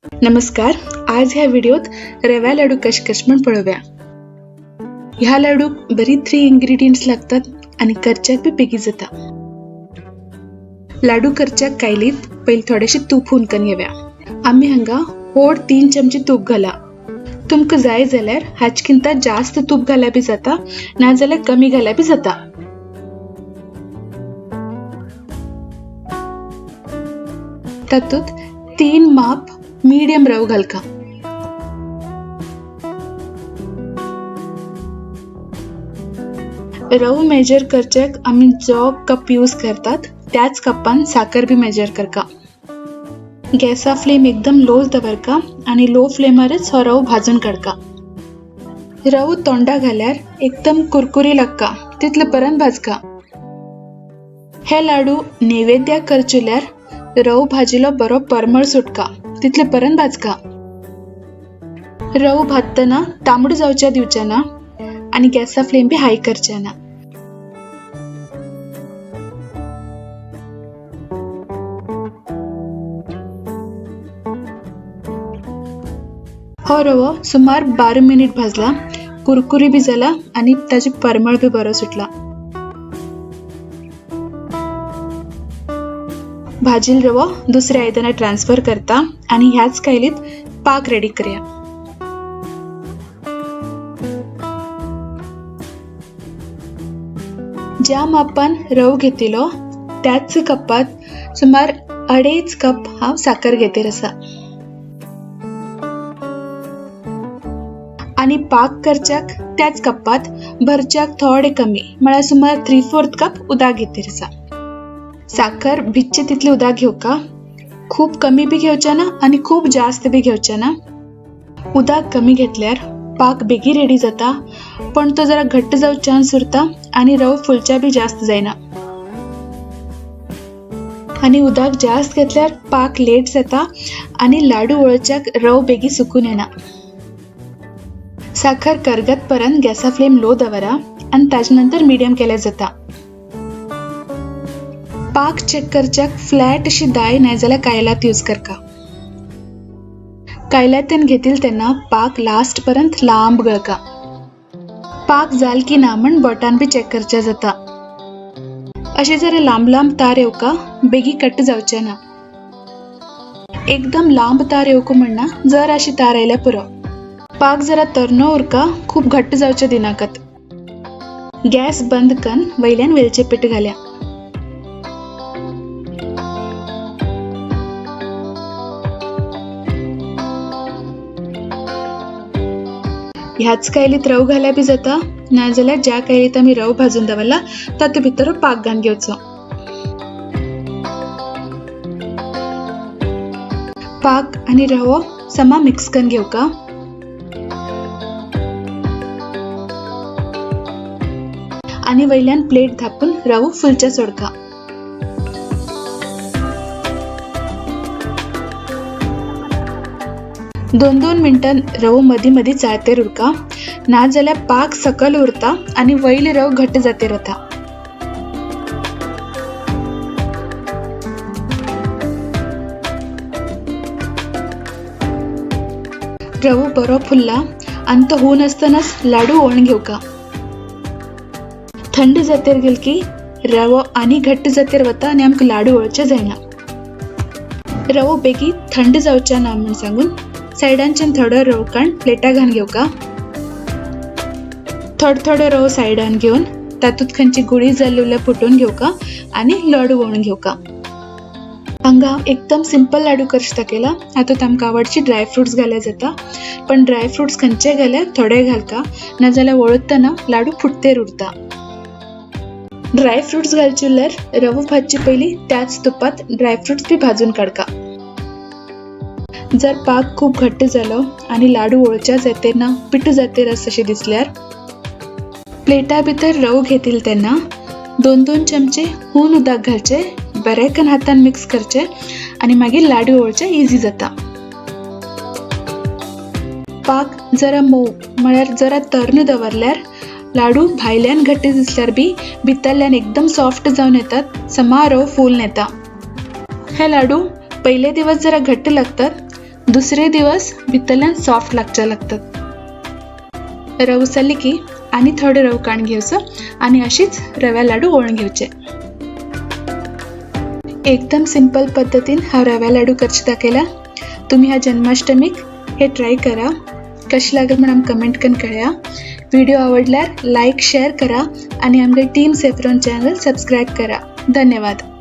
नमस्कार. आज ह्या व्हिडिओत रव्या लाडू कशे म्हण पळोवया. ह्या लाडूक बरी 3 इंग्रेडियंट्स लागतात आणि करच्याक बी बेगी जाता. लाडू करच्याक कायलीत पहिले थोडेशे तूप हुनकन घेवया. आम्ही हांगा व्हड 3 चमचे तूप घाला. तुमका जाय जाल्यार हाचकिंता जास्त तूप घाला बी जाता, ना जाल्यार कमी घाला बी जाता. तातूंत 3 माप मीडियम रव घालका. रव मेजर करच्याक आम्ही जो कप यूज करतात त्याच कपान साखर बी मेजर करका. गॅसा फ्लेम एकदम लोच दवरका आणि लो फ्लेमारच हो रव भाजून काडका. रव तोंडा घाल्यार एकदम कुरकुरी लागका, तितले पर्यंत भाजका. हे लाडू नैवेद्याक करचुल्यार रव भाजिलो बरो परमळ सुटका, तितले पर्यंत भाजका. रव भाजतना तांबडो जावच्या दिवच्या ना आणि गॅसा फ्लेम बी हाय करच्या ना. हो रवो सुमार 12 मिनिट भाजला, कुरकुरी बी जाला आणि ताजी परमळ बी बरो सुटला. भाजील रवो दुसऱ्या आयदनात ट्रान्सफर करता आणि ह्याच कायलीत पाक रेडी करूया. ज्या मापान रव घेतिलो त्याच कपात सुमार 2.5 कप हांव साखर घेतेर आसा. आणि पाक करच्याक त्याच कपात भरच्याक थोडे कमी म्हळ्यार सुमार 3/4 कप उदक घेतेर आसा. साखर भिजचे तितले उदक घेवका, खूप कमी बी घेवच्या ना आणि खूप जास्त बी घेवच्या ना. उदक कमी घेतल्यार पाक बेगी रेडी जाता, पण तो जरा घट्ट जाऊ चान्स उरता आणि रव फुलच्या बी जास्त जायना. आणि उदक जास्त घेतल्यार पाक लेट जाता आणि लाडू वळच्याक रव बेगी सुकून येना. साखर करगत पर्यंत गॅसा फ्लेम लो दवरा आणि ताजे नंतर मीडियम केल्या जाता. पाक चेक करच्याक फ्लॅट अशी दाय नाही जाल्यार कायलात यूज करका. कायलातन घेतील तेन्ना पाक लास्ट पर्यंत लांब गळका. पाक जाल की ना म्हण बोटान बी चेक करच्या जाता. अशे जरा लांब लांब तार येवका, बेगी कट जावचे ना. एकदम लांब तार येवको म्हणना, जर अशी तार आयल्या पुरो. पाक जरा तरनो उरका, खूप घट्ट जावचे दिनाकत. गॅस बंद कन वयल्यान वेलचे पीठ घाल्या. ह्याच कायलीत रव घाल्या बी जाता, नाजाल्यार ज्या कायलीत आम्ही रव भाजून दवरला तातूं भितर पाक घालून घेवचो. पाक आणि रवो समा मिक्स करून घेवका. आणि वयल्यान प्लेट धापून रवो फुलच्या सोडका. दोन मिनिटां रवो मदी मदी चाळतेर उरका, ना जाल्यार पाक सकल उरता आणि वयले रव घट्ट जातेर वता. रवो बरो फुलला आणि तो होऊन असतानाच लाडू वळून घेवका. थंड जातेर गेल की रवो आणि घट्ट जातेर वता आणि आमकां लाडू वळचे जायना. रवो बेगी थंड जावच्या ना म्हण सांगून सायडांच्यान थोडो रव काडून प्लेटा घालून घेवका. थोडो रव सायडान घेवन तातूंत खंयची गुळी जाल्ली फुटून घेवका आणि लाडू वळून घेवका. हांगा एकदम सिंपल लाडू कशे दाखयला. हातूंत आमकां आवडची ड्रायफ्रुट्स घाल्या जाता, पण ड्रायफ्रुट्स खंयचे घाल्यार थोडे घालका, नाजाल्यार वळतना लाडू फुटतेर उरता. ड्रायफ्रुट्स घालचे उरल्यार रवो भाजचे पयलीं त्याच तुपात ड्रायफ्रुट्स बी भाजून काडका. जर पाक खूप घट्ट जालो आणि लाडू वळच्या जातेर ना पिठू जातेर अशें दिसल्यार प्लेटा भितर रव घेतील तेन्ना 2 चमचे हून उदक घालचे, बरेकन हातान मिक्स करचे आणि मागीर लाडू वळचे इजी जाता. पाक जरा मऊ म्हळ्यार जरा तर्ण दवरल्यार लाडू भायल्यान घट्ट दिसल्यार बी भितरल्यान एकदम सॉफ्ट जावन येतात, समा रव फूल येता. हे लाडू पहिले दिवस जरा घट्ट लागतात, दुसरे दिवस भितरल्यान सॉफ्ट लागतात. रवो जाली की आनी थोडे रवो काडून घेवचो आनी अशीच रव्या लाडू वळून घेवचे. एकदम सिंपल पद्धतीन हा रव्या लाडू करचे दाखयला. तुम्ही ह्या जन्माष्टमीक हे ट्राय करा. कशी लागेल म्हणून कमेंट करून कळया. व्हिडिओ आवडल्यार लाईक शेअर करा आणि आमगे टीम सेफ्रॉन चॅनल सबस्क्राईब करा. धन्यवाद.